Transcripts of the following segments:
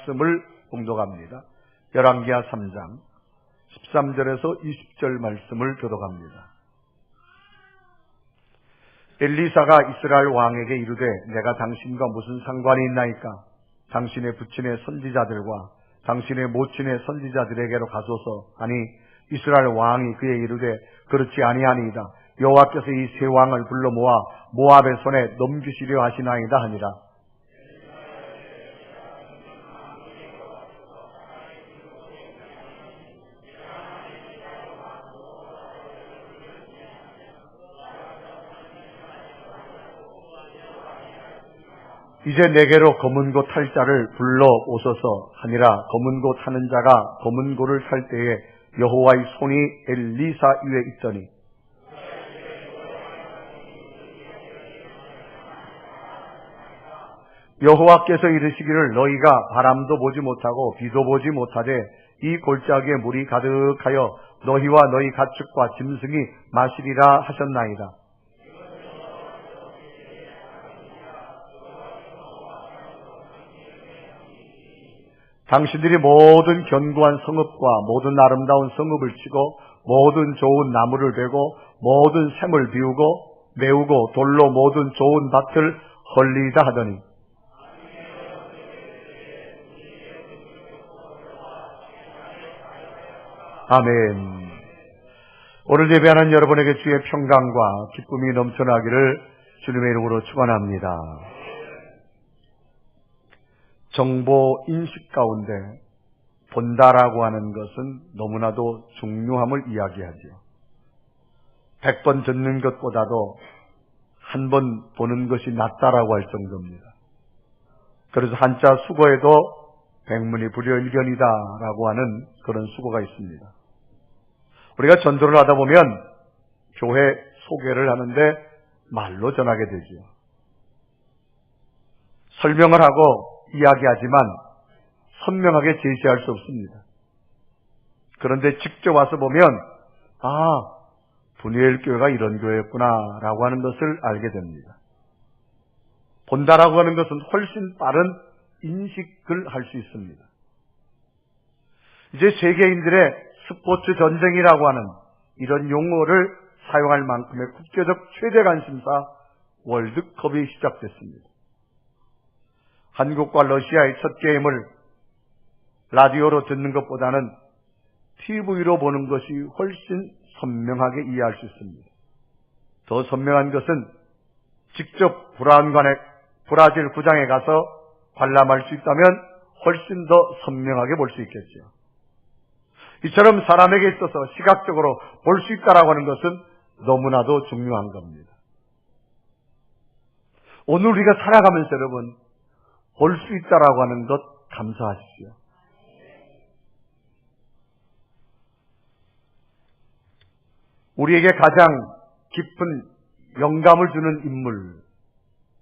말씀을 봉독합니다. 열왕기하 3장 13절에서 20절 말씀을 교독합니다. 엘리사가 이스라엘 왕에게 이르되 내가 당신과 무슨 상관이 있나이까? 당신의 부친의 선지자들과 당신의 모친의 선지자들에게로 가소서 하니 이스라엘 왕이 그에 이르되 그렇지 아니하니이다. 여호와께서 이 세 왕을 불러 모아 모압의 손에 넘기시려 하시나이다 하니라. 이제 내게로 검은 고 탈 자를 불러 오소서 하니라. 검은 고 타는 자가 검은 고를 탈 때에 여호와의 손이 엘리사 위에 있더니 여호와께서 이르시기를 너희가 바람도 보지 못하고 비도 보지 못하되 이 골짜기에 물이 가득하여 너희와 너희 가축과 짐승이 마시리라 하셨나이다. 당신들이 모든 견고한 성읍과 모든 아름다운 성읍을 치고 모든 좋은 나무를 베고 모든 샘을 비우고 메우고 돌로 모든 좋은 밭을 헐리다 하더니 아멘. 오늘 예배하는 여러분에게 주의 평강과 기쁨이 넘쳐나기를 주님의 이름으로 축원합니다. 정보 인식 가운데 본다라고 하는 것은 너무나도 중요함을 이야기하죠. 100번 듣는 것보다도 한 번 보는 것이 낫다라고 할 정도입니다. 그래서 한자 수거에도 백문이 불여일견이다라고 하는 그런 수거가 있습니다. 우리가 전도를 하다 보면 교회 소개를 하는데 말로 전하게 되죠. 설명을 하고 이야기하지만 선명하게 제시할 수 없습니다. 그런데 직접 와서 보면 분이엘 교회가 이런 교회였구나 라고 하는 것을 알게 됩니다. 본다라고 하는 것은 훨씬 빠른 인식을 할 수 있습니다. 이제 세계인들의 스포츠 전쟁이라고 하는 이런 용어를 사용할 만큼의 국제적 최대 관심사 월드컵이 시작됐습니다. 한국과 러시아의 첫 게임을 라디오로 듣는 것보다는 TV로 보는 것이 훨씬 선명하게 이해할 수 있습니다. 더 선명한 것은 직접 브라질 구장에 가서 관람할 수 있다면 훨씬 더 선명하게 볼 수 있겠죠. 이처럼 사람에게 있어서 시각적으로 볼 수 있다라고 하는 것은 너무나도 중요한 겁니다. 오늘 우리가 살아가면서 여러분 볼 수 있다라고 하는 것 감사하십시오. 우리에게 가장 깊은 영감을 주는 인물,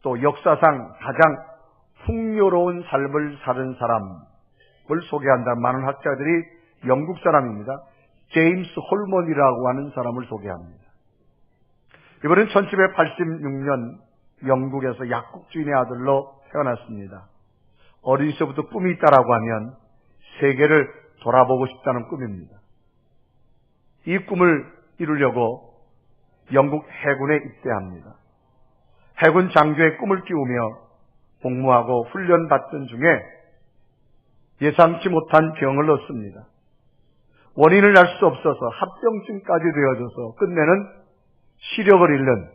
또 역사상 가장 풍요로운 삶을 사는 사람을 소개한다는 많은 학자들이 영국 사람입니다. 제임스 홀먼이라고 하는 사람을 소개합니다. 이번엔 1786년 영국에서 약국주인의 아들로 태어났습니다. 어린 시절부터 꿈이 있다라고 하면 세계를 돌아보고 싶다는 꿈입니다. 이 꿈을 이루려고 영국 해군에 입대합니다. 해군 장교의 꿈을 끼우며 복무하고 훈련받던 중에 예상치 못한 병을 얻습니다. 원인을 알 수 없어서 합병증까지 되어져서 끝내는 시력을 잃는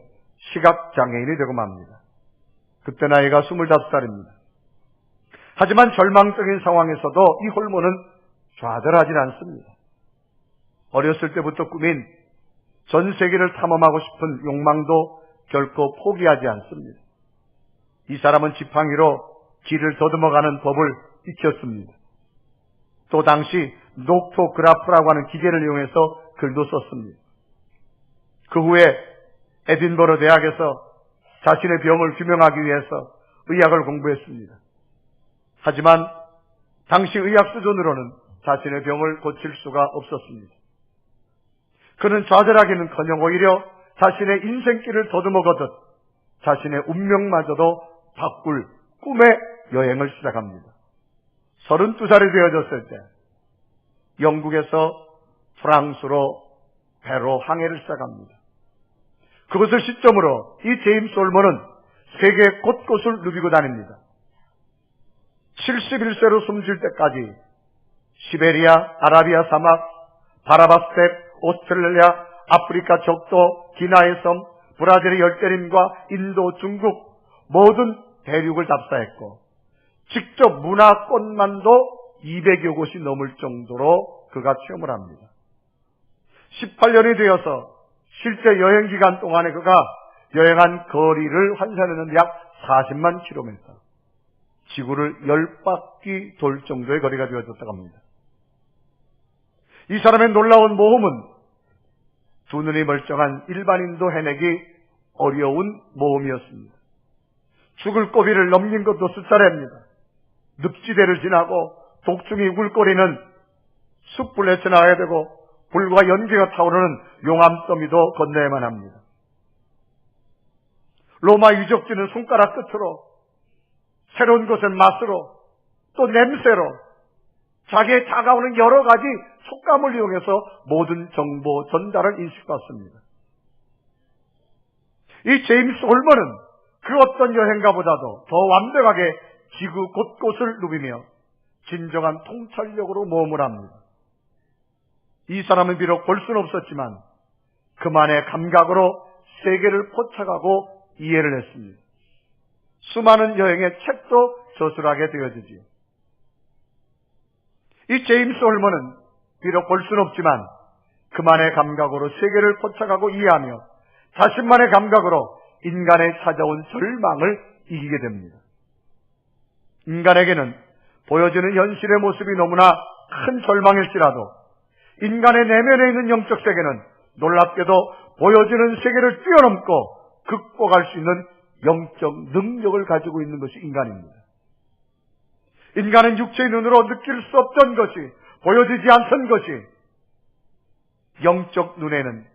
시각장애인이 되고 맙니다. 그때 나이가 25살입니다. 하지만 절망적인 상황에서도 이 홀몬은 좌절하지 않습니다. 어렸을 때부터 꾸민 전 세계를 탐험하고 싶은 욕망도 결코 포기하지 않습니다. 이 사람은 지팡이로 길을 더듬어가는 법을 익혔습니다. 또 당시 녹토그라프라고 하는 기계를 이용해서 글도 썼습니다. 그 후에 에딘버러 대학에서 자신의 병을 규명하기 위해서 의학을 공부했습니다. 하지만 당시 의학 수준으로는 자신의 병을 고칠 수가 없었습니다. 그는 좌절하기는커녕 오히려 자신의 인생길을 더듬어가듯 자신의 운명마저도 바꿀 꿈의 여행을 시작합니다. 32살이 되어졌을 때 영국에서 프랑스로 배로 항해를 시작합니다. 그것을 시점으로 이 제임스 홀먼은 세계 곳곳을 누비고 다닙니다. 71세로 숨질 때까지 시베리아, 아라비아 사막, 바라바스텝, 오스트레일리아, 아프리카 적도, 기나의 섬, 브라질의 열대림과 인도, 중국 모든 대륙을 답사했고 직접 문화권만도 200여 곳이 넘을 정도로 그가 체험을 합니다. 18년이 되어서 실제 여행 기간 동안에 그가 여행한 거리를 환산했는데 약 40만 킬로미터, 지구를 10바퀴 돌 정도의 거리가 되어졌다고 합니다. 이 사람의 놀라운 모험은 두 눈이 멀쩡한 일반인도 해내기 어려운 모험이었습니다. 죽을 고비를 넘긴 것도 숫자례입니다. 늪지대를 지나고 독중이 울거리는 숲을 헤쳐나가야 되고 불과 연기가 타오르는 용암더미도 건너야만 합니다. 로마 유적지는 손가락 끝으로, 새로운 것은 맛으로, 또 냄새로, 자기의 다가오는 여러 가지 촉감을 이용해서 모든 정보 전달을 인식받습니다. 이 제임스 홀먼은 그 어떤 여행가보다도 더 완벽하게 지구 곳곳을 누비며 진정한 통찰력으로 모험을 합니다. 이 사람은 비록 볼 수는 없었지만 그만의 감각으로 세계를 포착하고 이해를 했습니다. 수많은 여행의 책도 저술하게 되어지지요. 이 제임스 홀먼은 비록 볼 수는 없지만 그만의 감각으로 세계를 포착하고 이해하며 자신만의 감각으로 인간에 찾아온 절망을 이기게 됩니다. 인간에게는 보여지는 현실의 모습이 너무나 큰 절망일지라도 인간의 내면에 있는 영적 세계는 놀랍게도 보여지는 세계를 뛰어넘고 극복할 수 있는 영적 능력을 가지고 있는 것이 인간입니다. 인간은 육체의 눈으로 느낄 수 없던 것이, 보여지지 않던 것이 영적 눈에는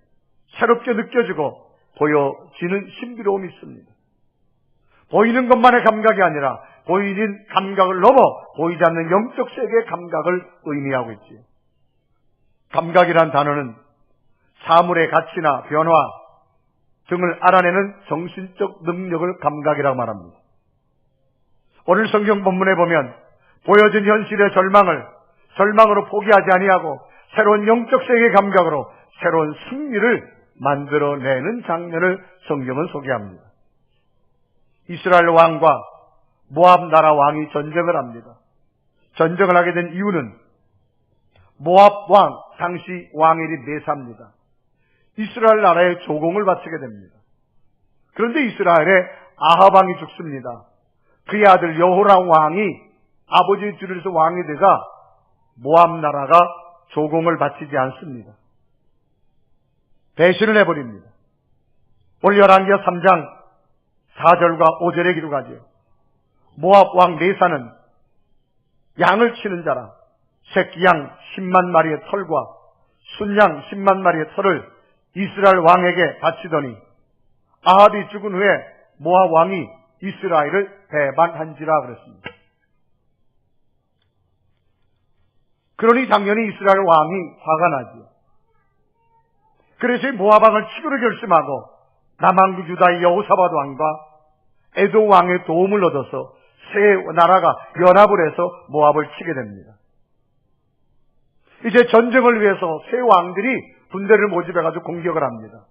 새롭게 느껴지고 보여지는 신비로움이 있습니다. 보이는 것만의 감각이 아니라 보이는 감각을 넘어 보이지 않는 영적 세계의 감각을 의미하고 있지요. 감각이란 단어는 사물의 가치나 변화 등을 알아내는 정신적 능력을 감각이라고 말합니다. 오늘 성경 본문에 보면 보여진 현실의 절망으로 포기하지 아니하고 새로운 영적 세계의 감각으로 새로운 승리를 만들어내는 장면을 성경은 소개합니다. 이스라엘 왕과 모압 나라 왕이 전쟁을 합니다. 전쟁을 하게 된 이유는 모압 왕, 당시 왕일이 메사입니다. 이스라엘 나라에 조공을 바치게 됩니다. 그런데 이스라엘의 아합 왕이 죽습니다. 그의 아들 여호람 왕이 아버지의 뒤를 이어서 왕이 되자 모압 나라가 조공을 바치지 않습니다. 배신을 해버립니다. 오늘 열왕기하 3장 4절과 5절에 기록하지요. 모압 왕 메사는 양을 치는 자라 새끼 양 10만 마리의 털과 순양 10만 마리의 털을 이스라엘 왕에게 바치더니 아합이 죽은 후에 모압 왕이 이스라엘을 배반한지라 그랬습니다. 그러니 당연히 이스라엘 왕이 화가 나죠. 그래서 모압 왕을 치기로 결심하고 남한국 유다의 여호사밧 왕과 에돔 왕의 도움을 얻어서 세 나라가 연합을 해서 모압을 치게 됩니다. 이제 전쟁을 위해서 세 왕들이 군대를 모집해가지고 공격을 합니다.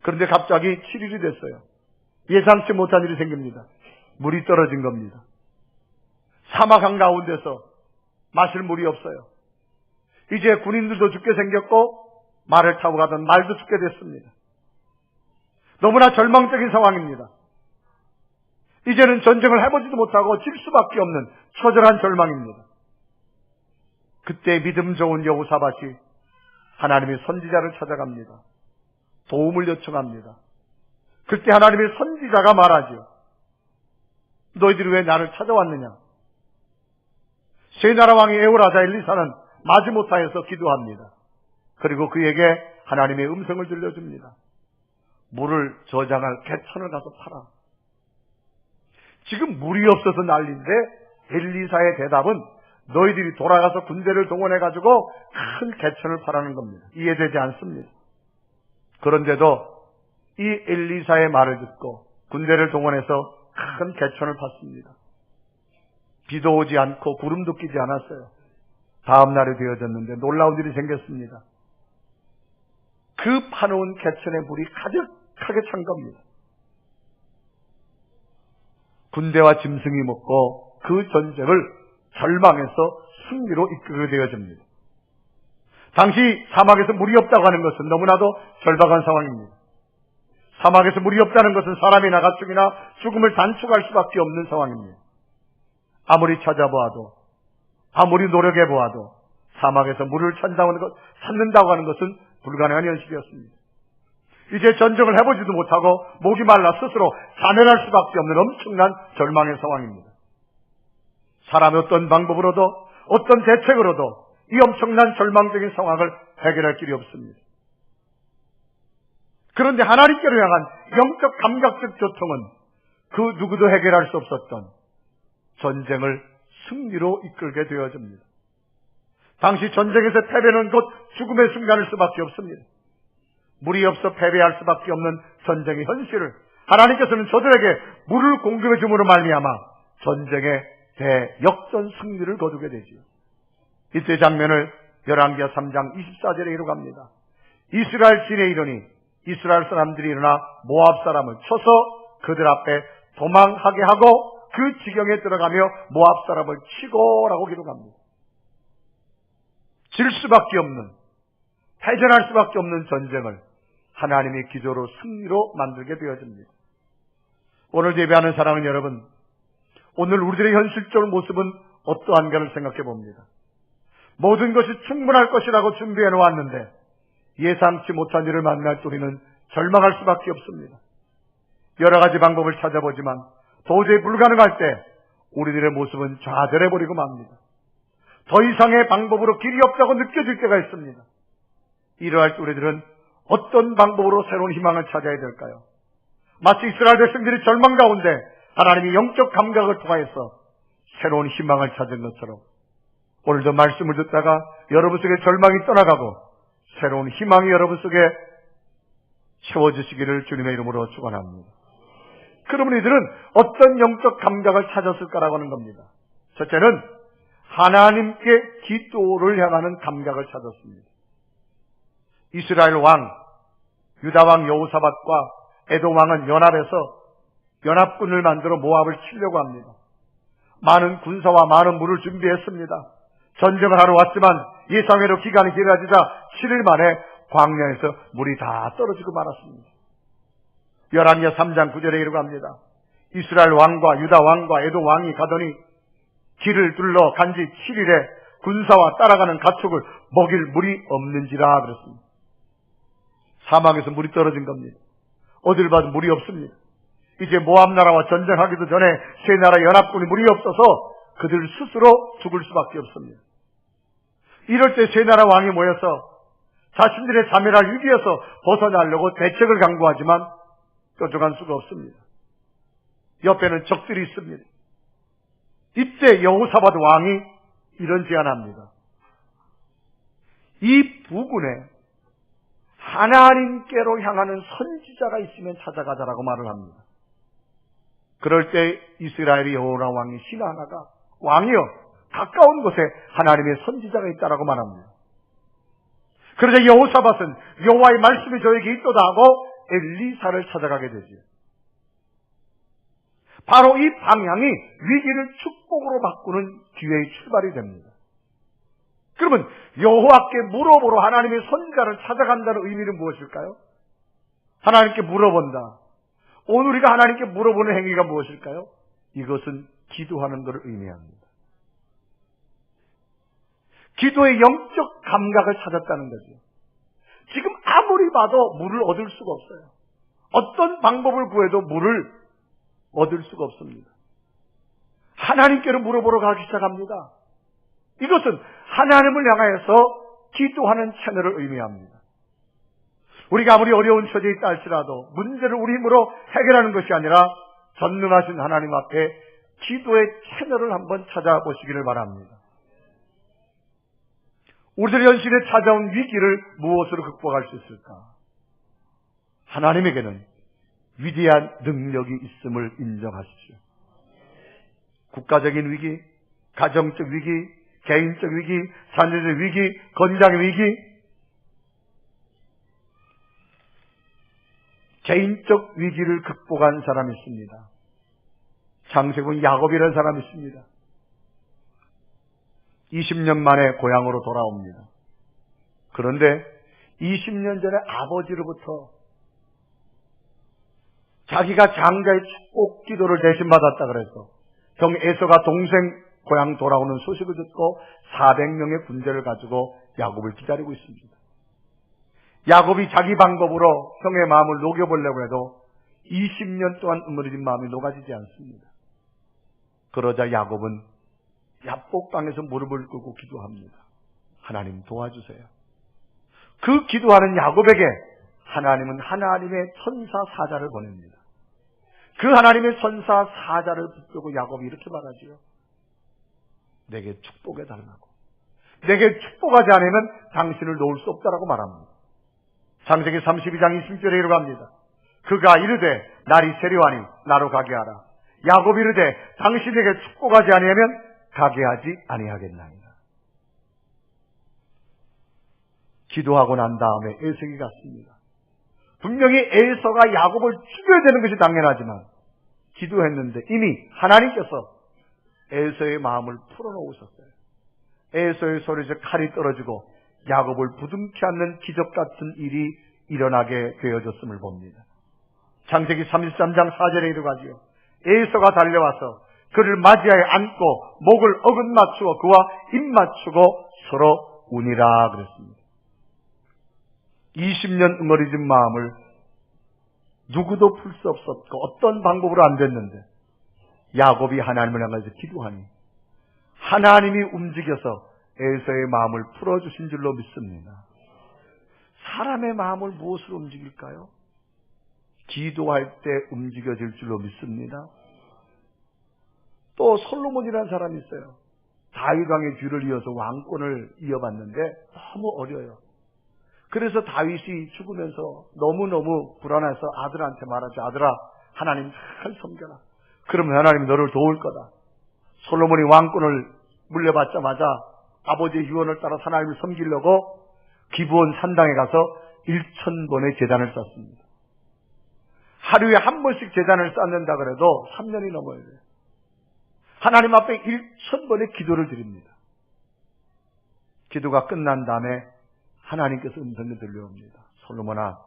그런데 갑자기 7일이 됐어요. 예상치 못한 일이 생깁니다. 물이 떨어진 겁니다. 사막 한가운데서 마실 물이 없어요. 이제 군인들도 죽게 생겼고 말을 타고 가던 말도 죽게 됐습니다. 너무나 절망적인 상황입니다. 이제는 전쟁을 해보지도 못하고 질 수밖에 없는 처절한 절망입니다. 그때 믿음 좋은 여호사밧이 하나님의 선지자를 찾아갑니다. 도움을 요청합니다. 그때 하나님의 선지자가 말하죠. 너희들이 왜 나를 찾아왔느냐? 세 나라 왕이 에호라자 엘리사는 마지못하여서 기도합니다. 그리고 그에게 하나님의 음성을 들려줍니다. 물을 저장할 개천을 가서 팔아. 지금 물이 없어서 난리인데 엘리사의 대답은 너희들이 돌아가서 군대를 동원해가지고 큰 개천을 파라는 겁니다. 이해되지 않습니다. 그런데도 이 엘리사의 말을 듣고 군대를 동원해서 큰 개천을 팠습니다. 비도 오지 않고 구름도 끼지 않았어요. 다음 날이 되어졌는데 놀라운 일이 생겼습니다. 그 파놓은 개천에 물이 가득하게 찬 겁니다. 군대와 짐승이 먹고 그 전쟁을 절망해서 승리로 이끌게 되어집니다. 당시 사막에서 물이 없다고 하는 것은 너무나도 절박한 상황입니다. 사막에서 물이 없다는 것은 사람이나 가축이나 죽음을 단축할 수밖에 없는 상황입니다. 아무리 찾아보아도, 아무리 노력해보아도 사막에서 물을 찾는다고 하는 것은 불가능한 현실이었습니다. 이제 전쟁을 해보지도 못하고 목이 말라 스스로 자멸할 수밖에 없는 엄청난 절망의 상황입니다. 사람이 어떤 방법으로도 어떤 대책으로도 이 엄청난 절망적인 상황을 해결할 길이 없습니다. 그런데 하나님께로 향한 영적 감각적 교통은 그 누구도 해결할 수 없었던 전쟁을 승리로 이끌게 되어집니다. 당시 전쟁에서 패배는 곧 죽음의 순간일 수밖에 없습니다. 물이 없어 패배할 수밖에 없는 전쟁의 현실을 하나님께서는 저들에게 물을 공급해 줌으로 말미암아 전쟁의 대역전 승리를 거두게 되지요. 이때 장면을 열왕기하 3장 24절에 이루갑니다. 이스라엘 진에 이르니 이스라엘 사람들이 일어나 모압 사람을 쳐서 그들 앞에 도망하게 하고 그 지경에 들어가며 모압 사람을 치고라고 기록합니다. 질 수밖에 없는, 패전할 수밖에 없는 전쟁을 하나님의 기조로 승리로 만들게 되어집니다. 오늘 예배하는 사랑하는 여러분, 오늘 우리들의 현실적 모습은 어떠한가를 생각해 봅니다. 모든 것이 충분할 것이라고 준비해 놓았는데 예상치 못한 일을 만날 때 우리는 절망할 수밖에 없습니다. 여러 가지 방법을 찾아보지만 도저히 불가능할 때 우리들의 모습은 좌절해버리고 맙니다. 더 이상의 방법으로 길이 없다고 느껴질 때가 있습니다. 이러할 때 우리들은 어떤 방법으로 새로운 희망을 찾아야 될까요? 마치 이스라엘 백성들이 절망 가운데 하나님이 영적 감각을 통하여서 새로운 희망을 찾은 것처럼 오늘도 말씀을 듣다가 여러분 속에 절망이 떠나가고 새로운 희망이 여러분 속에 채워주시기를 주님의 이름으로 축원합니다. 그러면 이들은 어떤 영적 감각을 찾았을까라고 하는 겁니다. 첫째는 하나님께 기도를 향하는 감각을 찾았습니다. 이스라엘 왕, 유다 왕 여호사밧과 에돔 왕은 연합군을 만들어 모압을 치려고 합니다. 많은 군사와 많은 물을 준비했습니다. 전쟁을 하러 왔지만 예상외로 기간이 길어지자 7일 만에 광야에서 물이 다 떨어지고 말았습니다. 열왕기하 3장 9절에 이르갑니다. 이스라엘 왕과 유다 왕과 에돔 왕이 가더니 길을 둘러 간지 7일에 군사와 따라가는 가축을 먹일 물이 없는지라 그랬습니다. 사막에서 물이 떨어진 겁니다. 어딜 봐도 물이 없습니다. 이제 모압 나라와 전쟁하기도 전에 세 나라 연합군이 물이 없어서 그들 스스로 죽을 수밖에 없습니다. 이럴 때 세 나라 왕이 모여서 자신들의 자멸할 위기에서 벗어나려고 대책을 강구하지만 뾰족한 수가 없습니다. 옆에는 적들이 있습니다. 이때 여호사밧 왕이 이런 제안합니다. 이 부근에 하나님께로 향하는 선지자가 있으면 찾아가자라고 말을 합니다. 그럴 때 이스라엘의 여호람 왕이 신하나가 왕이여 가까운 곳에 하나님의 선지자가 있다라고 말합니다. 그러자 여호사밧은 여호와의 말씀이 저에게 있도다 하고 엘리사를 찾아가게 되죠. 바로 이 방향이 위기를 축복으로 바꾸는 기회의 출발이 됩니다. 그러면 여호와께 물어보러 하나님의 선지자를 찾아간다는 의미는 무엇일까요? 하나님께 물어본다. 오늘 우리가 하나님께 물어보는 행위가 무엇일까요? 이것은 기도하는 것을 의미합니다. 기도의 영적 감각을 찾았다는 거죠. 지금 아무리 봐도 물을 얻을 수가 없어요. 어떤 방법을 구해도 물을 얻을 수가 없습니다. 하나님께로 물어보러 가기 시작합니다. 이것은 하나님을 향하여서 기도하는 채널을 의미합니다. 우리가 아무리 어려운 처지에 있다 할지라도 문제를 우리 힘으로 해결하는 것이 아니라 전능하신 하나님 앞에 기도의 채널을 한번 찾아보시기를 바랍니다. 우리들 현실에 찾아온 위기를 무엇으로 극복할 수 있을까? 하나님에게는 위대한 능력이 있음을 인정하십시오. 국가적인 위기, 가정적 위기, 개인적 위기, 자녀적 위기, 건강의 위기, 개인적 위기를 극복한 사람이 있습니다. 창세군 야곱이라는 사람이 있습니다. 20년 만에 고향으로 돌아옵니다. 그런데 20년 전에 아버지로부터 자기가 장자의 축복 기도를 대신 받았다 그래서 형 에서가 동생 고향 돌아오는 소식을 듣고 400명의 군대를 가지고 야곱을 기다리고 있습니다. 야곱이 자기 방법으로 형의 마음을 녹여보려고 해도 20년 동안 응어리진 마음이 녹아지지 않습니다. 그러자 야곱은 야복강에서 무릎을 꿇고 기도합니다. 하나님 도와주세요. 그 기도하는 야곱에게 하나님은 하나님의 천사 사자를 보냅니다. 그 하나님의 천사 사자를 붙들고 야곱이 이렇게 말하지요. 내게 축복해 달라고. 내게 축복하지 않으면 당신을 놓을 수 없다라고 말합니다. 창세기 32장 20절에 이르갑니다. 그가 이르되 날이 세려하니 나로 가게 하라. 야곱이 이르되 당신에게 축복하지 아니하면 가게 하지 아니하겠나이다. 기도하고 난 다음에 에서가 갔습니다. 분명히 에서가 야곱을 죽여야 되는 것이 당연하지만 기도했는데 이미 하나님께서 에서의 마음을 풀어놓으셨어요. 에서의 손에서 칼이 떨어지고 야곱을 부둥켜 안는 기적 같은 일이 일어나게 되어졌음을 봅니다. 창세기 33장 4절에 이르가지요. 에서가 달려와서 그를 맞이하여 안고 목을 어긋맞추어 그와 입맞추고 서로 우니라 그랬습니다. 20년 응어리진 마음을 누구도 풀 수 없었고 어떤 방법으로 안 됐는데 야곱이 하나님을 향해서 기도하니 하나님이 움직여서 에서의 마음을 풀어주신 줄로 믿습니다. 사람의 마음을 무엇으로 움직일까요? 기도할 때 움직여질 줄로 믿습니다. 또 솔로몬이라는 사람이 있어요. 다윗 왕의 뒤를 이어서 왕권을 이어봤는데 너무 어려요. 그래서 다윗이 죽으면서 너무너무 불안해서 아들한테 말하죠. 아들아, 하나님 잘 섬겨라. 그러면 하나님이 너를 도울 거다. 솔로몬이 왕권을 물려받자마자 아버지의 유언을 따라 하나님을 섬기려고 기브온 산당에 가서 1000번의 제단을 쌓습니다. 하루에 한 번씩 제단을 쌓는다 그래도 3년이 넘어야 돼요. 하나님 앞에 1000번의 기도를 드립니다. 기도가 끝난 다음에 하나님께서 음성이 들려옵니다. 솔로몬아,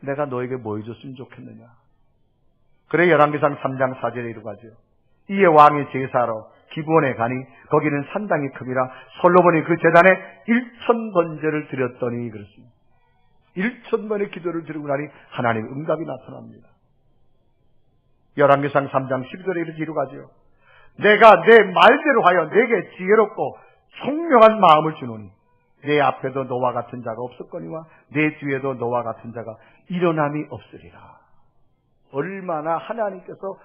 내가 너에게 뭐 해줬으면 좋겠느냐. 그래 열왕기상 3장 4절에 이르가지요. 이에 왕이 제사로 기브온에 가니 거기는 산당이 큼이라 솔로몬이 그 제단에 1000번제를 드렸더니 그렇습니다. 1000번의 기도를 드리고 나니 하나님의 응답이 나타납니다. 열왕기상 3장 12절에 이렇게 이르가지요. 내가 내 말대로 하여 내게 지혜롭고 총명한 마음을 주노니 내 앞에도 너와 같은 자가 없었거니와 내 뒤에도 너와 같은 자가 일어남이 없으리라. 얼마나 하나님께서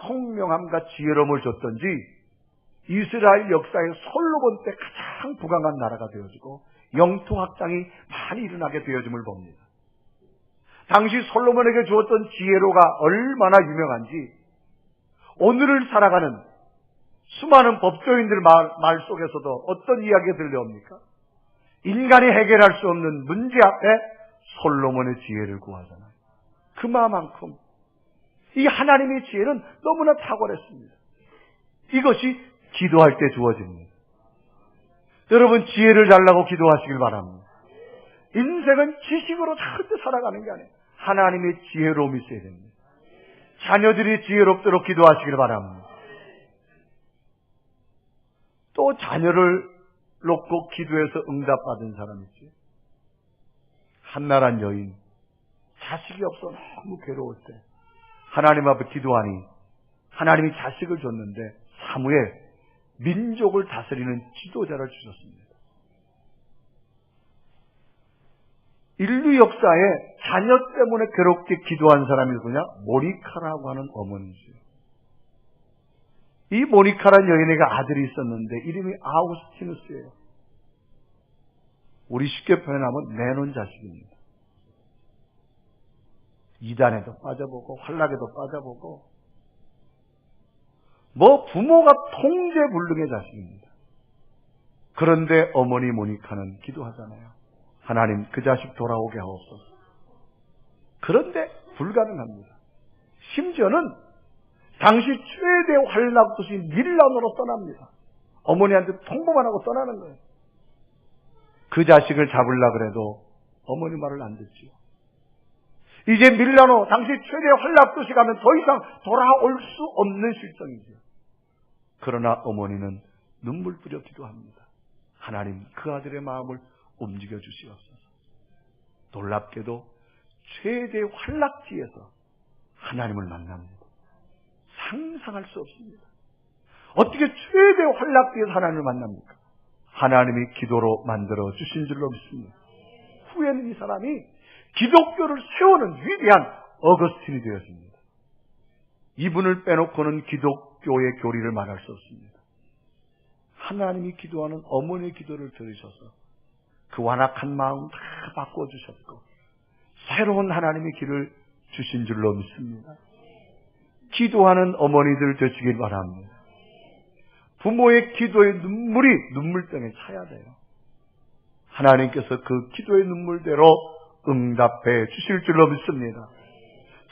총명함과 지혜로움을 줬던지 이스라엘 역사의 솔로몬 때 가장 부강한 나라가 되어지고 영토 확장이 많이 일어나게 되어짐을 봅니다. 당시 솔로몬에게 주었던 지혜로가 얼마나 유명한지 오늘을 살아가는 수많은 법조인들 말 속에서도 어떤 이야기가 들려옵니까? 인간이 해결할 수 없는 문제 앞에 솔로몬의 지혜를 구하잖아요. 그만큼 이 하나님의 지혜는 너무나 탁월했습니다. 이것이 기도할 때 주어집니다. 여러분 지혜를 달라고 기도하시길 바랍니다. 인생은 지식으로 절대 살아가는 게 아니에요. 하나님의 지혜로움이 있어야 됩니다. 자녀들이 지혜롭도록 기도하시길 바랍니다. 또 자녀를 놓고 기도해서 응답받은 사람이 있지. 한나란 여인, 자식이 없어 너무 괴로울 때 하나님 앞에 기도하니 하나님이 자식을 줬는데 사무엘, 민족을 다스리는 지도자를 주셨습니다. 인류 역사에 자녀 때문에 괴롭게 기도한 사람이 누구냐? 모니카라고 하는 어머니죠. 이 모니카라는 여인에게 아들이 있었는데 이름이 아우구스티누스예요. 우리 쉽게 표현하면 내놓은 자식입니다. 이단에도 빠져보고 환락에도 빠져보고 부모가 통제불능의 자식입니다. 그런데 어머니 모니카는 기도하잖아요. 하나님 그 자식 돌아오게 하옵소서. 그런데 불가능합니다. 심지어는 당시 최대 환락 도시 밀란으로 떠납니다. 어머니한테 통보만 하고 떠나는 거예요. 그 자식을 잡으려고 그래도 어머니 말을 안 듣지요. 이제 밀라노 당시 최대 환락 도시 가면 더 이상 돌아올 수 없는 실정이죠. 그러나 어머니는 눈물 뿌려 기도합니다. 하나님 그 아들의 마음을 움직여 주시옵소서. 놀랍게도 최대 환락지에서 하나님을 만납니다. 상상할 수 없습니다. 어떻게 최대 환락지에서 하나님을 만납니까? 하나님이 기도로 만들어 주신 줄로 믿습니다. 후에는 이 사람이 기독교를 세우는 위대한 어거스틴이 되었습니다. 이분을 빼놓고는 기독교의 교리를 말할 수 없습니다. 하나님이 기도하는 어머니의 기도를 들으셔서 그 완악한 마음 다 바꿔주셨고 새로운 하나님의 길을 주신 줄로 믿습니다. 기도하는 어머니들 되시길 바랍니다. 부모의 기도의 눈물이 눈물병에 차야 돼요. 하나님께서 그 기도의 눈물대로 응답해 주실 줄로 믿습니다.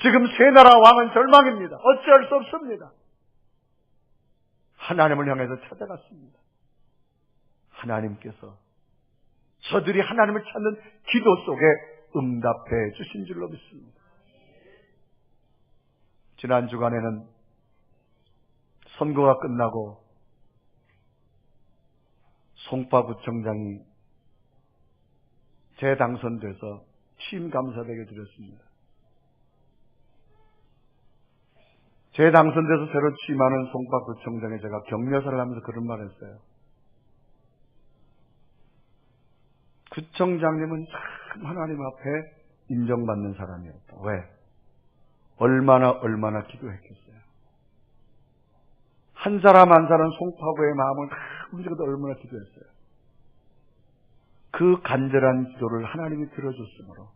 지금 세 나라 왕은 절망입니다. 어찌할 수 없습니다. 하나님을 향해서 찾아갔습니다. 하나님께서 저들이 하나님을 찾는 기도 속에 응답해 주신 줄로 믿습니다. 지난 주간에는 선거가 끝나고 송파구청장이 재당선돼서 취임 감사대회 드렸습니다. 재당선돼서 새로 취임하는 송파구청장에 제가 격려사를 하면서 그런 말을 했어요. 구청장님은 참 하나님 앞에 인정받는 사람이었다. 왜? 얼마나 기도했겠어요. 한 사람 한 사람 송파구의 마음을 다 움직여도 얼마나 기도했어요. 그 간절한 기도를 하나님이 들어줬으므로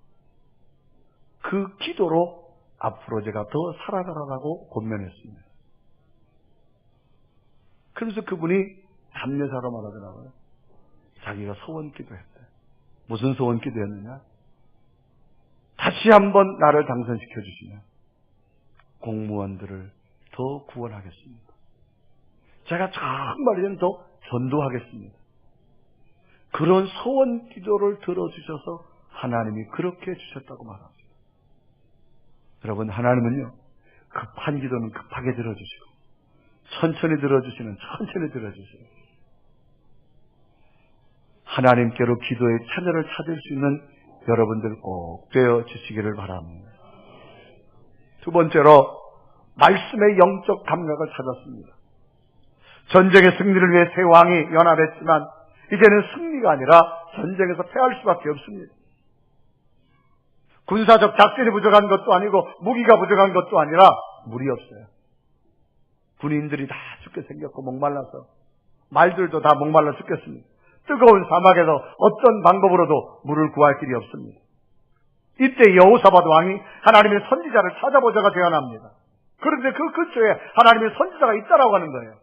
그 기도로 앞으로 제가 더 살아가라고 권면했습니다. 그러면서 그분이 담례사로 말하더라고요. 자기가 소원 기도했대. 무슨 소원 기도했느냐? 다시 한번 나를 당선시켜 주시면 공무원들을 더 구원하겠습니다. 제가 정말 더 전도하겠습니다. 그런 소원 기도를 들어주셔서 하나님이 그렇게 주셨다고 말합니다. 여러분, 하나님은요, 급한 기도는 급하게 들어주시고 천천히 들어주시는 천천히 들어주세요. 하나님께로 기도의 참여를 찾을 수 있는 여러분들 꼭 되어 주시기를 바랍니다. 두 번째로 말씀의 영적 감각을 찾았습니다. 전쟁의 승리를 위해 세 왕이 연합했지만 이제는 승리가 아니라 전쟁에서 패할 수밖에 없습니다. 군사적 작전이 부족한 것도 아니고 무기가 부족한 것도 아니라 물이 없어요. 군인들이 다 죽게 생겼고 목말라서 말들도 다 목말라 죽겠습니다. 뜨거운 사막에서 어떤 방법으로도 물을 구할 길이 없습니다. 이때 여호사밧 왕이 하나님의 선지자를 찾아보자가 되어납니다. 그런데 그 근처에 하나님의 선지자가 있다라고 하는 거예요.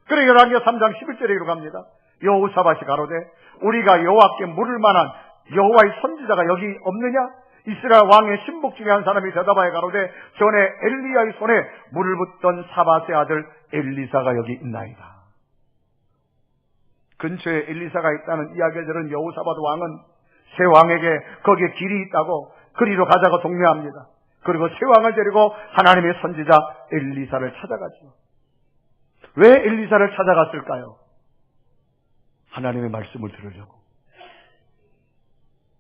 그래 열왕기하 3장 11절에 이루갑니다. 여호사밧이 가로되 우리가 여호와께 물을 만한 여호와의 선지자가 여기 없느냐? 이스라엘 왕의 신복 중에 한 사람이 대답하여 가로되 전에 엘리야의 손에 물을 붓던 사밧의 아들 엘리사가 여기 있나이다. 근처에 엘리사가 있다는 이야기를 들은 여호사밧 왕은 새 왕에게 거기에 길이 있다고 그리로 가자고 독려합니다. 그리고 새 왕을 데리고 하나님의 선지자 엘리사를 찾아가죠. 왜 엘리사를 찾아갔을까요? 하나님의 말씀을 들으려고.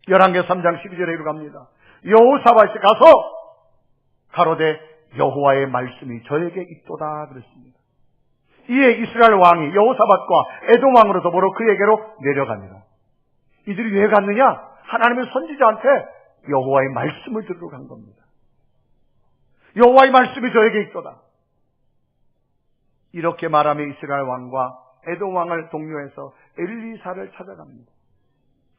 열왕기하 3장 12절에 이루갑니다. 여호사밧이 가서 가로되 여호와의 말씀이 저에게 있도다 그랬습니다. 이에 이스라엘 왕이 여호사밧과 에돔 왕으로 더불어 그에게로 내려갑니다. 이들이 왜 갔느냐? 하나님의 선지자한테 여호와의 말씀을 들으러 간 겁니다. 여호와의 말씀이 저에게 있도다. 이렇게 말하며 이스라엘 왕과 에돔 왕을 동요해서 엘리사를 찾아갑니다.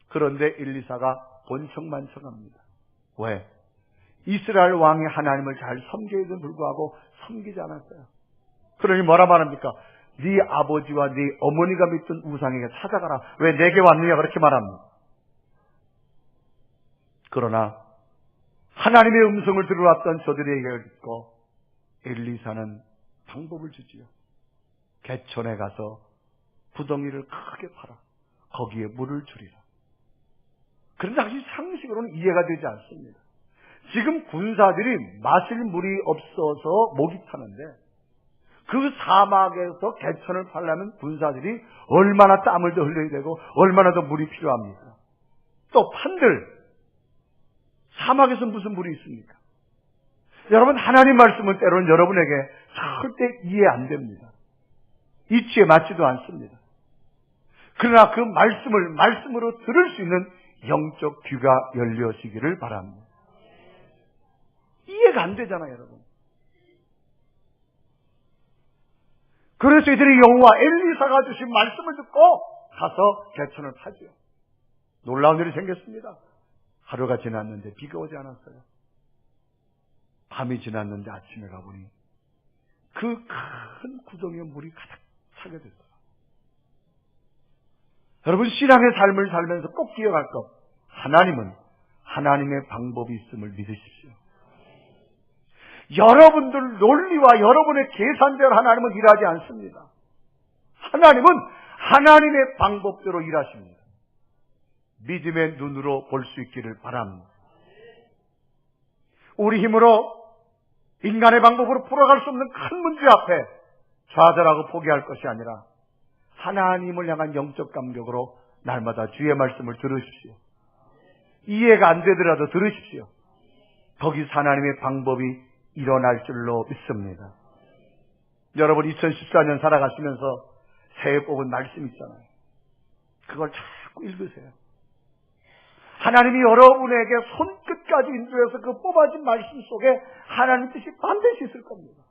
그런데 엘리사가 본청만청합니다. 왜? 이스라엘 왕이 하나님을 잘 섬기에도 불구하고 섬기지 않았어요. 그러니 뭐라 말합니까? 네 아버지와 네 어머니가 믿던 우상에게 찾아가라. 왜 내게 왔느냐 그렇게 말합니다. 그러나 하나님의 음성을 들어왔던 저들의 얘기를 듣고 엘리사는 방법을 주지요. 개천에 가서 구덩이를 크게 파라. 거기에 물을 주리라. 그런데 당시 상식으로는 이해가 되지 않습니다. 지금 군사들이 마실 물이 없어서 목이 타는데 그 사막에서 개천을 파려면 군사들이 얼마나 땀을 더 흘려야 되고 얼마나 더 물이 필요합니까? 또 판들 사막에서 무슨 물이 있습니까? 여러분, 하나님 말씀은 때로는 여러분에게 절대 이해 안 됩니다. 이치에 맞지도 않습니다. 그러나 그 말씀을 말씀으로 들을 수 있는 영적 귀가 열려지기를 바랍니다. 이해가 안 되잖아요, 여러분. 그래서 이들이 여호와 엘리사가 주신 말씀을 듣고 가서 개천을 파죠. 놀라운 일이 생겼습니다. 하루가 지났는데 비가 오지 않았어요. 밤이 지났는데 아침에 가보니 그 큰 구덩이에 물이 가득 차게 됐어요. 여러분, 신앙의 삶을 살면서 꼭 기억할 것, 하나님은 하나님의 방법이 있음을 믿으십시오. 여러분들 논리와 여러분의 계산대로 하나님은 일하지 않습니다. 하나님은 하나님의 방법대로 일하십니다. 믿음의 눈으로 볼 수 있기를 바랍니다. 우리 힘으로 인간의 방법으로 풀어갈 수 없는 큰 문제 앞에 좌절하고 포기할 것이 아니라 하나님을 향한 영적 감격으로 날마다 주의 말씀을 들으십시오. 이해가 안 되더라도 들으십시오. 거기서 하나님의 방법이 일어날 줄로 믿습니다. 여러분, 2014년 살아가시면서 새해 뽑은 말씀 있잖아요. 그걸 자꾸 읽으세요. 하나님이 여러분에게 손끝까지 인도해서 그 뽑아진 말씀 속에 하나님 뜻이 반드시 있을 겁니다.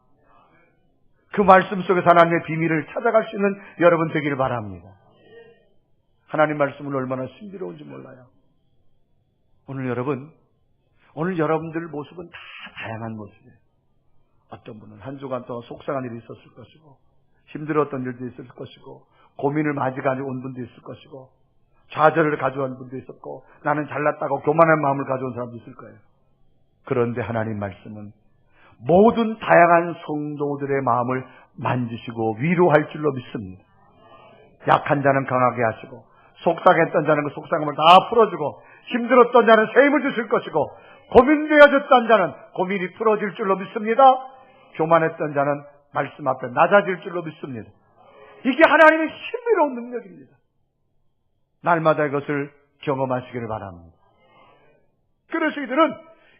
그 말씀 속에서 하나님의 비밀을 찾아갈 수 있는 여러분 되기를 바랍니다. 하나님 말씀은 얼마나 신비로운지 몰라요. 오늘 여러분들 모습은 다 다양한 모습이에요. 어떤 분은 한 주간 동안 속상한 일이 있었을 것이고, 힘들었던 일도 있을 것이고, 고민을 가지고 온 분도 있을 것이고, 좌절을 가져온 분도 있었고, 나는 잘났다고 교만한 마음을 가져온 사람도 있을 거예요. 그런데 하나님 말씀은 모든 다양한 성도들의 마음을 만지시고 위로할 줄로 믿습니다. 약한 자는 강하게 하시고, 속상했던 자는 그 속상함을 다 풀어주고, 힘들었던 자는 새 힘을 주실 것이고, 고민되어졌던 자는 고민이 풀어질 줄로 믿습니다. 교만했던 자는 말씀 앞에 낮아질 줄로 믿습니다. 이게 하나님의 신비로운 능력입니다. 날마다 이것을 경험하시기를 바랍니다. 그래서 이들은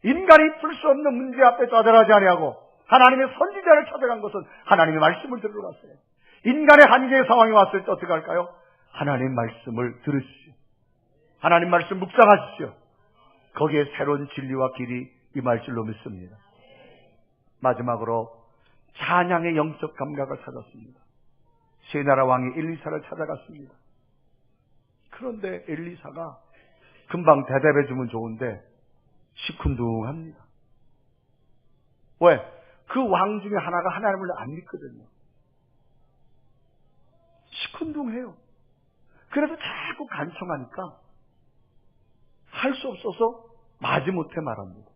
인간이 풀 수 없는 문제 앞에 좌절하지 아니하고 하나님의 선지자를 찾아간 것은 하나님의 말씀을 들으러 갔어요. 인간의 한계의 상황이 왔을 때 어떻게 할까요? 하나님 말씀을 들으시오. 하나님 말씀 묵상하십시오. 거기에 새로운 진리와 길이 임할 줄로 믿습니다. 마지막으로 찬양의 영적 감각을 찾았습니다. 세 나라 왕이 엘리사를 찾아갔습니다. 그런데 엘리사가 금방 대답해 주면 좋은데 시큰둥합니다. 왜? 그 왕 중에 하나가 하나님을 안 믿거든요. 시큰둥해요. 그래서 자꾸 간청하니까 할 수 없어서 마지못해 말합니다.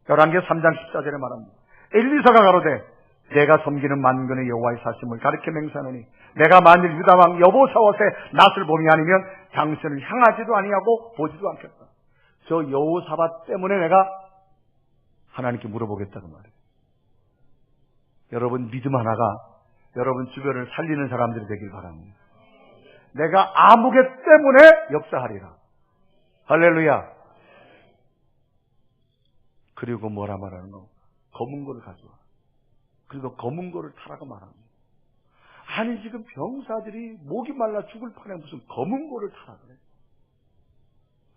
열왕기 3장 14절에 말합니다. 엘리사가 가로되 내가 섬기는 만군의 여호와의 사심을 가르쳐 맹세하노니 내가 만일 유다 왕 여호사밧의 낯을 봄이 아니면 당신을 향하지도 아니하고 보지도 않겠다. 저 여호사밧 때문에 내가 하나님께 물어보겠다는 말이에요. 여러분, 믿음 하나가 여러분 주변을 살리는 사람들이 되길 바랍니다. 내가 아무개 때문에 역사하리라. 할렐루야. 그리고 뭐라 말하는 거? 검은 고를 가져와. 그리고 검은 고를 타라고 말합니다. 아니, 지금 병사들이 목이 말라 죽을 판에 무슨 검은 고를 타라 그래.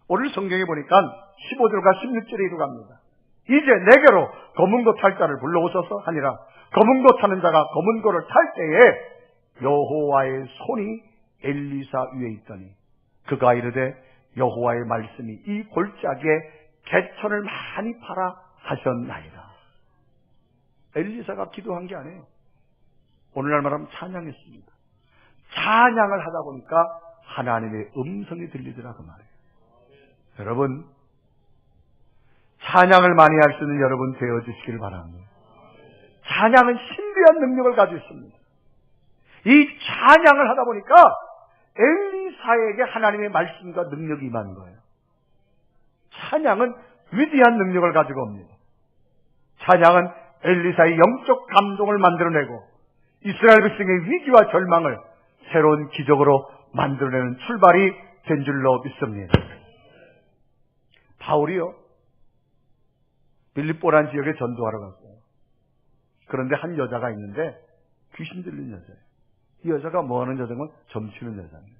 오늘 성경에 보니까 15절과 16절에 이루 갑니다. 이제 내게로 검은 고 탈 자를 불러오소서 하니라. 검은 고 타는 자가 검은 고를 탈 때에 여호와의 손이 엘리사 위에 있더니 그가 이르되 여호와의 말씀이 이 골짜기에 개천을 많이 팔아 하셨나이다. 엘리사가 기도한 게 아니에요. 오늘날 말하면 찬양했습니다. 찬양을 하다 보니까 하나님의 음성이 들리더라 그 말이에요. 여러분, 찬양을 많이 할 수 있는 여러분 되어주시기를 바랍니다. 찬양은 신비한 능력을 가지고 있습니다. 이 찬양을 하다 보니까 엘리사에게 하나님의 말씀과 능력이 임한 거예요. 찬양은 위대한 능력을 가지고 옵니다. 찬양은 엘리사의 영적 감동을 만들어내고 이스라엘 백성의 위기와 절망을 새로운 기적으로 만들어내는 출발이 된 줄로 믿습니다. 바울이요, 빌립보라는 지역에 전도하러 갔어요. 그런데 한 여자가 있는데 귀신 들린 여자예요. 이 여자가 뭐 하는 여자면 점치는 여자입니다.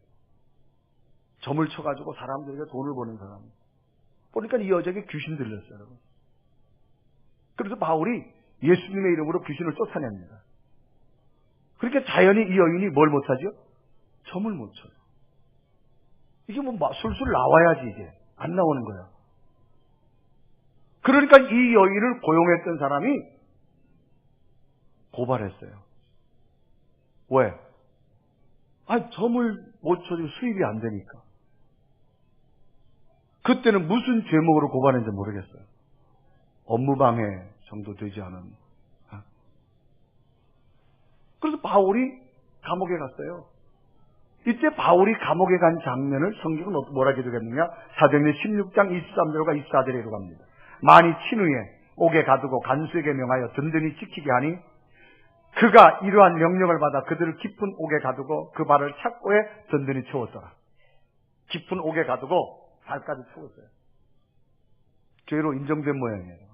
점을 쳐가지고 사람들에게 돈을 버는 사람입니다. 보니까 이 여자에게 귀신 들렸어요, 여러분. 그래서 바울이 예수님의 이름으로 귀신을 쫓아냅니다. 그러니까 자연히 이 여인이 뭘 못하죠? 점을 못 쳐요. 이게 뭐 술술 나와야지 이게. 안 나오는 거야. 그러니까 이 여인을 고용했던 사람이 고발했어요. 왜? 점을 못 쳐도 수입이 안 되니까. 그때는 무슨 죄목으로 고발했는지 모르겠어요. 업무방해 정도 되지 않은. 그래서 바울이 감옥에 갔어요. 이때 바울이 감옥에 간 장면을 성경은 뭐라 기록했느냐? 사도행전 16장 23절과 24절에 이렇게 합니다. 많이 친 후에 옥에 가두고 간수에게 명하여 든든히 지키게 하니 그가 이러한 명령을 받아 그들을 깊은 옥에 가두고 그 발을 착고에 든든히 채웠더라. 깊은 옥에 가두고 발까지 채웠어요. 죄로 인정된 모양이에요.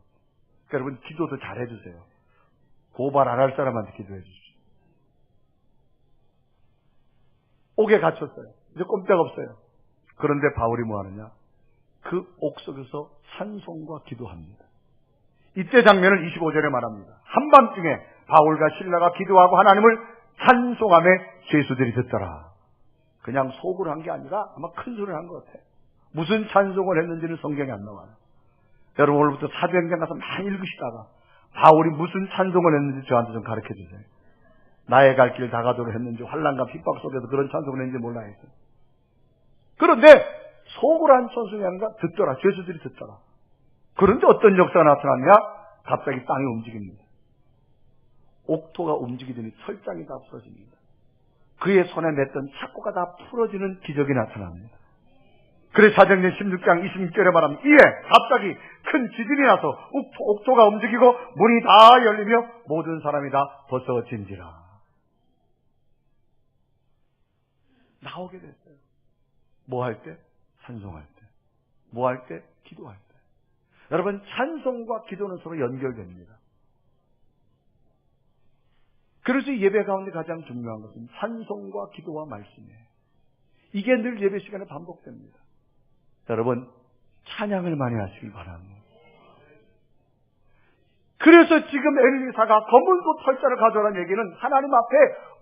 그러니까 여러분 기도도 잘 해주세요. 고발 안 할 사람한테 기도해 주십시오. 옥에 갇혔어요. 이제 꼼짝 없어요. 그런데 바울이 뭐 하느냐? 그 옥 속에서 찬송과 기도합니다. 이때 장면을 25절에 말합니다. 한밤중에 바울과 실라가 기도하고 하나님을 찬송하며 죄수들이 듣더라. 그냥 속으로 한 게 아니라 아마 큰 소리를 한 것 같아요. 무슨 찬송을 했는지는 성경에 안 나와요. 여러분 오늘부터 사도행전 가서 많이 읽으시다가 바울이 무슨 찬송을 했는지 저한테 좀 가르쳐 주세요. 나의 갈 길 다가도록 했는지 환난과 핍박 속에서 그런 찬송을 했는지 몰라요. 그런데 속으로 한 찬송이 아니라 듣더라. 죄수들이 듣더라. 그런데 어떤 역사가 나타났냐? 갑자기 땅이 움직입니다. 옥토가 움직이더니 철장이 다 풀어집니다. 그의 손에 맸던 착고가 다 풀어지는 기적이 나타납니다. 그래서 사도행전 16장 26절에 말하면 이에 갑자기 큰 지진이 나서 옥토가 움직이고 문이 다 열리며 모든 사람이 다 벗어진지라. 나오게 됐어요. 뭐 할 때? 찬송할 때. 뭐 할 때? 기도할 때. 여러분 찬송과 기도는 서로 연결됩니다. 그래서 예배 가운데 가장 중요한 것은 찬송과 기도와 말씀이에요. 이게 늘 예배 시간에 반복됩니다. 여러분 찬양을 많이 하시길 바랍니다. 그래서 지금 엘리사가 검은소 털자를 가져오라는 얘기는 하나님 앞에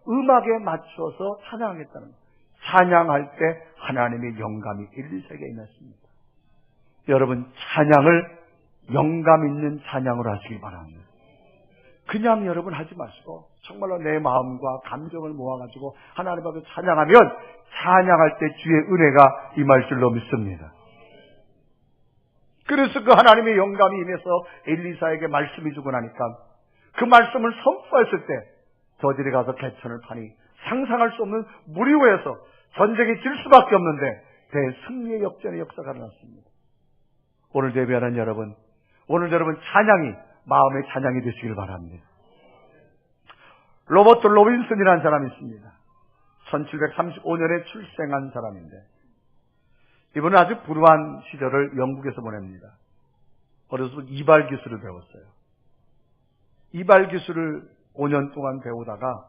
음악에 맞춰서 찬양하겠다는 거예요. 찬양할 때 하나님의 영감이 엘리사에게 임했습니다. 여러분 찬양을 영감 있는 찬양으로 하시길 바랍니다. 그냥 여러분 하지 마시고 정말로 내 마음과 감정을 모아가지고 하나님 앞에 찬양하면 찬양할 때 주의 은혜가 임할 줄로 믿습니다. 그래서 그 하나님의 영감이 임해서 엘리사에게 말씀이 주고 나니까 그 말씀을 선포했을 때 저들이 가서 개천을 파니 상상할 수 없는 무리 위에서 전쟁이 질 수밖에 없는데 대승리의 역전의 역사가 일어났습니다. 오늘 예배하는 여러분, 오늘 여러분 찬양이 마음의 찬양이 되시길 바랍니다. 로버트 로빈슨이라는 사람이 있습니다. 1735년에 출생한 사람인데 이분은 아주 불우한 시절을 영국에서 보냅니다. 어려서 이발 기술을 배웠어요. 이발 기술을 5년 동안 배우다가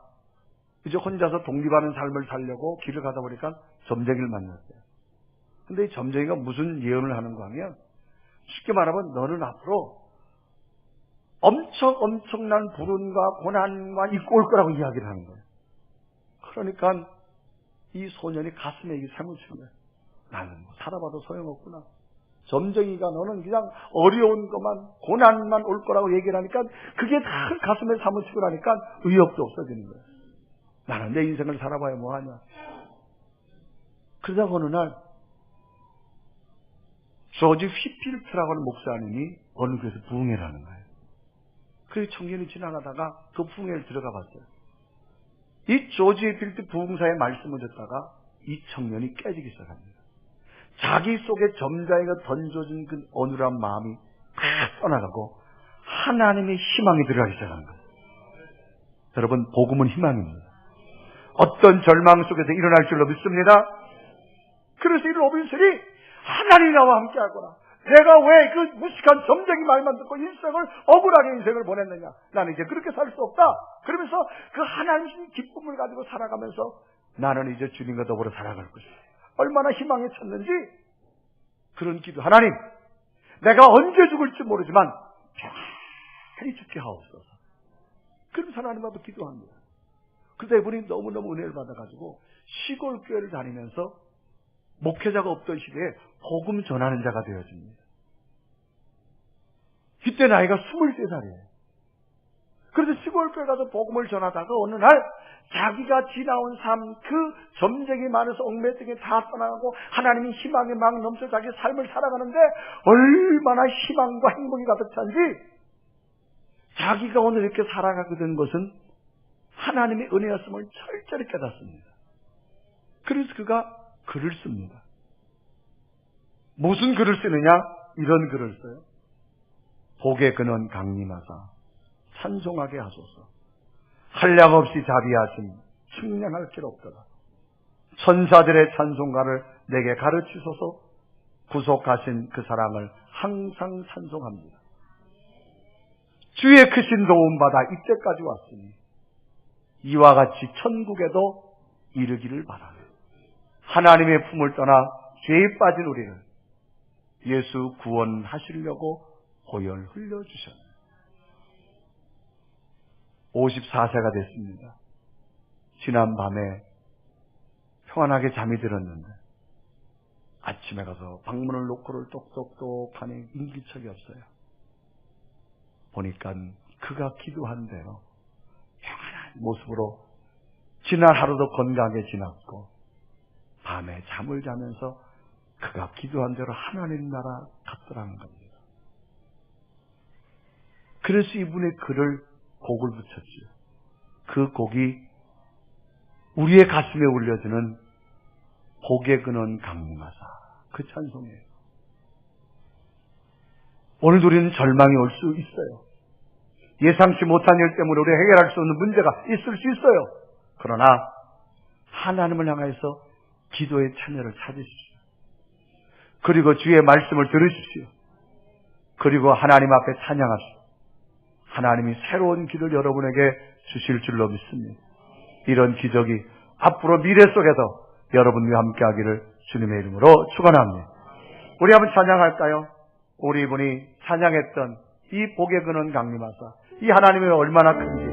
이제 혼자서 독립하는 삶을 살려고 길을 가다 보니까 점쟁이를 만났어요. 근데 이 점쟁이가 무슨 예언을 하는가 하면 쉽게 말하면 너는 앞으로 엄청난 불운과 고난과 있고 올 거라고 이야기를 하는 거예요. 그러니까 이 소년이 가슴에 이게 사무치는 거예요. 나는 뭐 살아봐도 소용없구나. 점쟁이가 너는 그냥 어려운 것만 고난만 올 거라고 얘기를 하니까 그게 다 가슴에 사무치고 나니까 의욕도 없어지는 거예요. 나는 내 인생을 살아봐야 뭐하냐. 그러다 어느 날 조지 휘필트라고 하는 목사님이 어느 교회에서 부흥회를 하는 거예요. 그래서 청년이 지나가다가 그 부흥회를 들어가 봤어요. 이 조지 휘필트 부흥사의 말씀을 듣다가 이 청년이 깨지기 시작합니다. 자기 속에 점자에게 던져진 그 어눌한 마음이 다 떠나가고 하나님의 희망이 들어가기 시작하는 거예요. 여러분, 복음은 희망입니다. 어떤 절망 속에서 일어날 줄로 믿습니다. 그래서 이 로빈슨이 하나님이 나와 함께 하거나 내가 왜 그 무식한 점쟁이 말만 듣고 인생을 억울하게 인생을 보냈느냐. 나는 이제 그렇게 살 수 없다. 그러면서 그 하나님의 기쁨을 가지고 살아가면서 나는 이제 주님과 더불어 살아갈 것이다. 얼마나 희망에 찼는지 그런 기도. 하나님, 내가 언제 죽을지 모르지만 편안히 죽게 하옵소서. 그러면서 하나님 앞에 기도합니다. 그러다 이분이 너무너무 은혜를 받아가지고 시골 교회를 다니면서 목회자가 없던 시대에 복음 전하는 자가 되어집니다. 이때 나이가 23살이에요. 그래서 시골 교회 가서 복음을 전하다가 어느 날 자기가 지나온 삶, 그 점쟁이 많아서 얽매증이 다 떠나가고 하나님이 희망에 막 넘쳐 자기 삶을 살아가는데 얼마나 희망과 행복이 가득 찬지 자기가 오늘 이렇게 살아가게 된 것은 하나님의 은혜였음을 철저히 깨닫습니다. 그래서 그가 글을 씁니다. 무슨 글을 쓰느냐? 이런 글을 써요. 복의 근원 강림하사 찬송하게 하소서. 한량없이 자비하심 측량할 길 없더라. 천사들의 찬송가를 내게 가르치소서. 구속하신 그 사랑을 항상 찬송합니다. 주의 크신 도움받아 이때까지 왔으니 이와 같이 천국에도 이르기를 바라네. 하나님의 품을 떠나 죄에 빠진 우리를 예수 구원하시려고 보혈 흘려주셨네. 54세가 됐습니다. 지난 밤에 평안하게 잠이 들었는데 아침에 가서 방문을 놓고를 똑똑똑하니 인기척이 없어요. 보니까 그가 기도한 대로 평안한 모습으로 지난 하루도 건강하게 지났고 밤에 잠을 자면서 그가 기도한 대로 하나님 나라 갔더라는 겁니다. 그래서 이분의 글을 곡을 붙였죠. 그 곡이 우리의 가슴에 울려주는 복의 근원 강림하사 그 찬송이에요. 오늘도 우리는 절망이 올 수 있어요. 예상치 못한 일 때문에 우리가 해결할 수 없는 문제가 있을 수 있어요. 그러나 하나님을 향해서 기도의 참여를 찾으십시오. 그리고 주의 말씀을 들으십시오. 그리고 하나님 앞에 찬양하십시오. 하나님이 새로운 길을 여러분에게 주실 줄로 믿습니다. 이런 기적이 앞으로 미래 속에도 여러분과 함께 하기를 주님의 이름으로 축원합니다. 우리 한번 찬양할까요? 우리 이분이 찬양했던 이 복의 근원 강림하사 이 하나님이 얼마나 큰지